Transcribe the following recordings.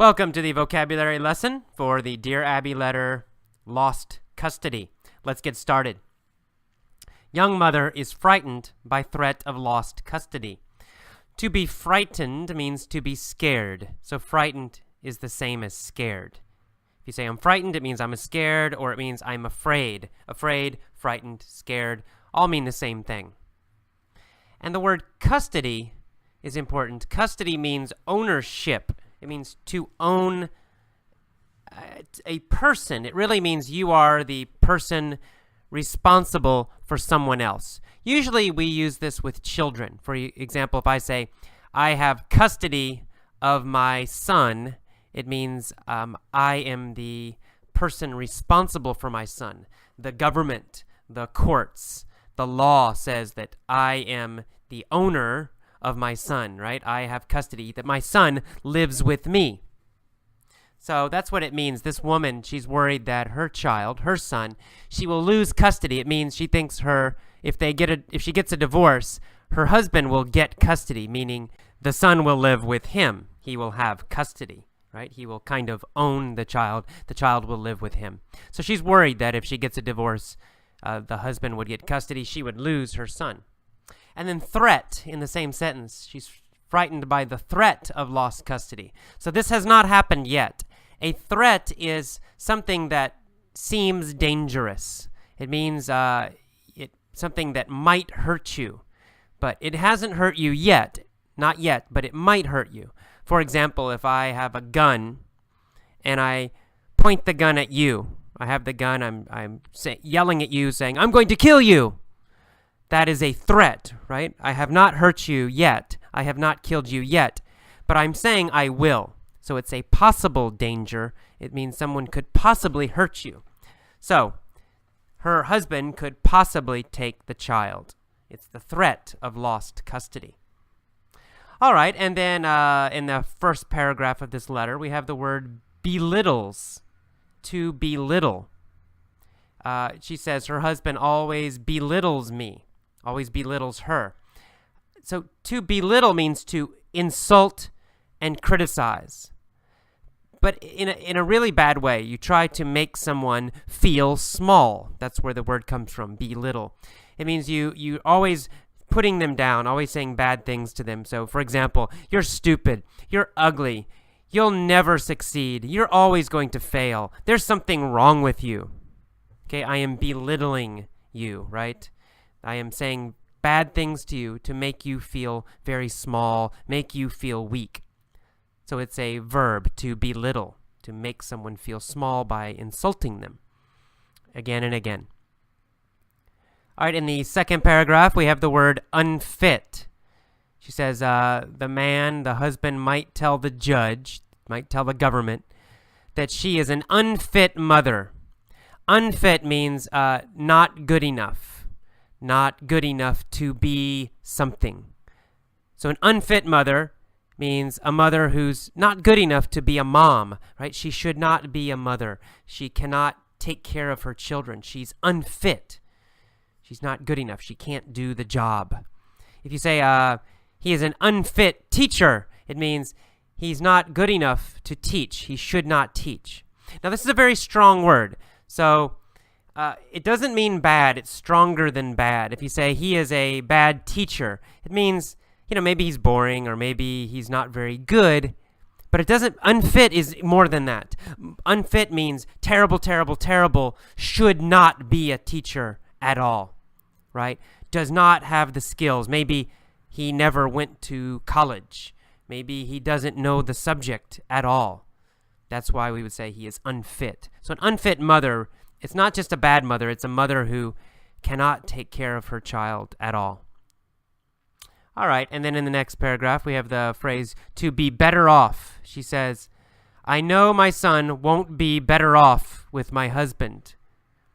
Welcome to the vocabulary lesson for the Dear Abby letter, lost custody. Let's get started. Young mother is frightened by threat of lost custody. To be frightened means to be scared. So frightened is the same as scared. If you say I'm frightened, it means I'm scared, or it means I'm afraid. Afraid, frightened, scared, all mean the same thing. And the word custody is important. Custody means ownership. It means to own a person. It really means you are the person responsible for someone else. Usually we use this with children. For example, if I say, I have custody of my son, it means I am the person responsible for my son. The government, the courts, the law says that I am the owner of my son, right? I have custody, that my son lives with me. So that's what it means. This woman, she's worried that her child, her son, she will lose custody. It means she thinks if she gets a divorce, her husband will get custody, meaning the son will live with him. He will have custody, right? He will kind of own the child. The child will live with him. So she's worried that if she gets a divorce, the husband would get custody. She would lose her son. And then threat in the same sentence. She's frightened by the threat of lost custody. So this has not happened yet. A threat is something that seems dangerous. It means something that might hurt you. But it hasn't hurt you yet. Not yet, but it might hurt you. For example, if I have a gun and I point the gun at you, I have the gun, I'm yelling at you saying, I'm going to kill you. That is a threat, right? I have not hurt you yet. I have not killed you yet, but I'm saying I will. So it's a possible danger. It means someone could possibly hurt you. So her husband could possibly take the child. It's the threat of lost custody. All right, and then in the first paragraph of this letter, we have the word belittles, to belittle. She says her husband always belittles me. Always belittles her. So to belittle means to insult and criticize. But in a really bad way. You try to make someone feel small. That's where the word comes from, belittle. It means you always putting them down, always saying bad things to them. So for example, you're stupid, you're ugly, you'll never succeed, you're always going to fail, there's something wrong with you. Okay, I am belittling you, right? I am saying bad things to you to make you feel very small, make you feel weak. So it's a verb, to belittle, to make someone feel small by insulting them again and again. All right, in the second paragraph, we have the word unfit. She says the husband might tell the judge, might tell the government, that she is an unfit mother. Unfit means not good enough. Not good enough to be something. So an unfit mother means a mother who's not good enough to be a mom, right? She should not be a mother. She cannot take care of her children. She's unfit. She's not good enough. She can't do the job. If you say he is an unfit teacher, it means he's not good enough to teach. He should not teach. Now, this is a very strong word. So it doesn't mean bad. It's stronger than bad. If you say he is a bad teacher, it means, maybe he's boring or maybe he's not very good. But it doesn't, unfit is more than that. Unfit means terrible, terrible, terrible, should not be a teacher at all, right? Does not have the skills. Maybe he never went to college. Maybe he doesn't know the subject at all. That's why we would say he is unfit. So an unfit mother, it's not just a bad mother, it's a mother who cannot take care of her child at all. All right, and then in the next paragraph, we have the phrase, to be better off. She says, I know my son won't be better off with my husband.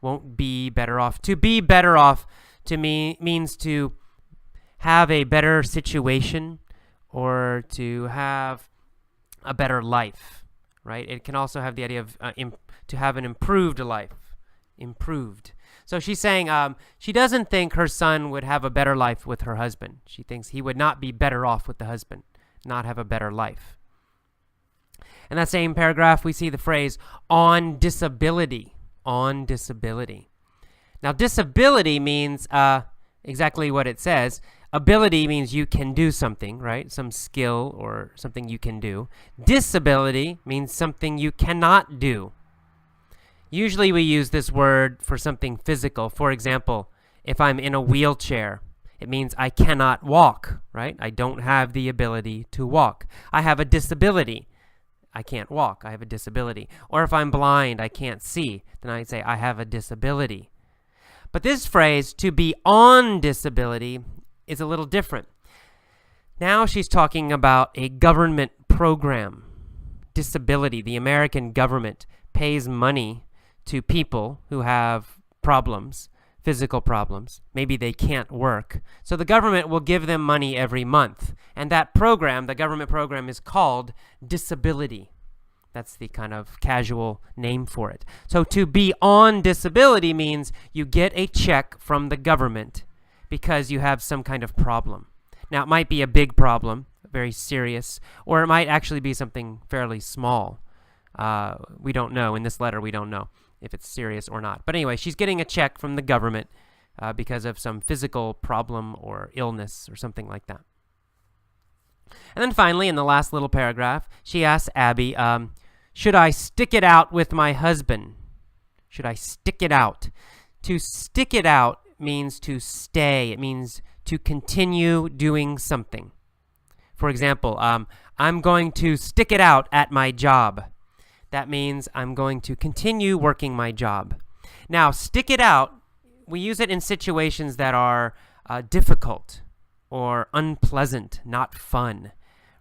Won't be better off. To be better off to me means to have a better situation or to have a better life, right? It can also have the idea of to have an improved life. Improved. So she's saying she doesn't think her son would have a better life with her husband. She thinks he would not be better off with the husband, not have a better life. In that same paragraph, we see the phrase on disability. On disability. Now, disability means exactly what it says. Ability means you can do something, right? Some skill or something you can do. Disability means something you cannot do. Usually we use this word for something physical. For example, if I'm in a wheelchair, it means I cannot walk, right? I don't have the ability to walk. I have a disability. I can't walk. I have a disability. Or if I'm blind, I can't see, then I'd say I have a disability. But this phrase, to be on disability, is a little different. Now she's talking about a government program. Disability. The American government pays money to people who have problems, physical problems. Maybe they can't work. So the government will give them money every month. And that program, the government program, is called disability. That's the kind of casual name for it. So to be on disability means you get a check from the government because you have some kind of problem. Now, it might be a big problem, very serious, or it might actually be something fairly small. We don't know. In this letter, we don't know if it's serious or not. But anyway, she's getting a check from the government because of some physical problem or illness or something like that. And then finally, in the last little paragraph, she asks Abby, should I stick it out with my husband? Should I stick it out? To stick it out means to stay. It means to continue doing something. For example, I'm going to stick it out at my job. That means I'm going to continue working my job. Now, stick it out, we use it in situations that are difficult or unpleasant, not fun,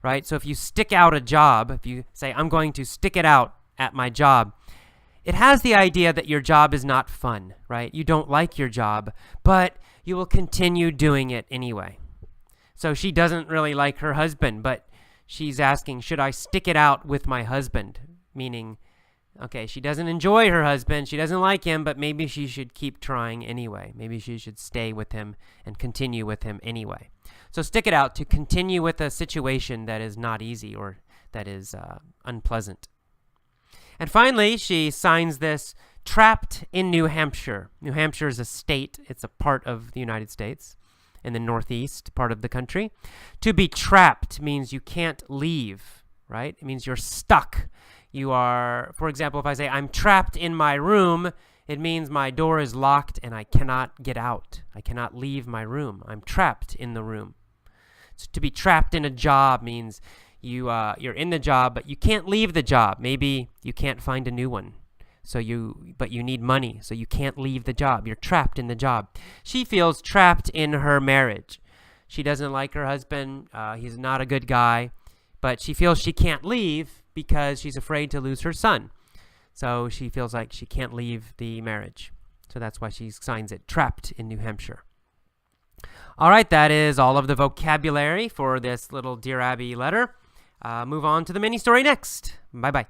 right? So if you stick out a job, if you say, I'm going to stick it out at my job, it has the idea that your job is not fun, right? You don't like your job, but you will continue doing it anyway. So she doesn't really like her husband, but she's asking, should I stick it out with my husband? Meaning, okay, she doesn't enjoy her husband, she doesn't like him, but maybe she should keep trying anyway. Maybe she should stay with him and continue with him anyway. So stick it out, to continue with a situation that is not easy or that is unpleasant. And finally, she signs this, trapped in New Hampshire. New Hampshire is a state. It's a part of the United States in the northeast part of the country. To be trapped means you can't leave, right? It means you're stuck. You are, for example, if I say, I'm trapped in my room, it means my door is locked and I cannot get out. I cannot leave my room. I'm trapped in the room. So to be trapped in a job means you're in the job, but you can't leave the job. Maybe you can't find a new one. But you need money, so you can't leave the job. You're trapped in the job. She feels trapped in her marriage. She doesn't like her husband. He's not a good guy, but she feels she can't leave because she's afraid to lose her son. So she feels like she can't leave the marriage. So that's why she signs it, trapped in New Hampshire. All right, that is all of the vocabulary for this little Dear Abby letter. Move on to the mini story next. Bye-bye.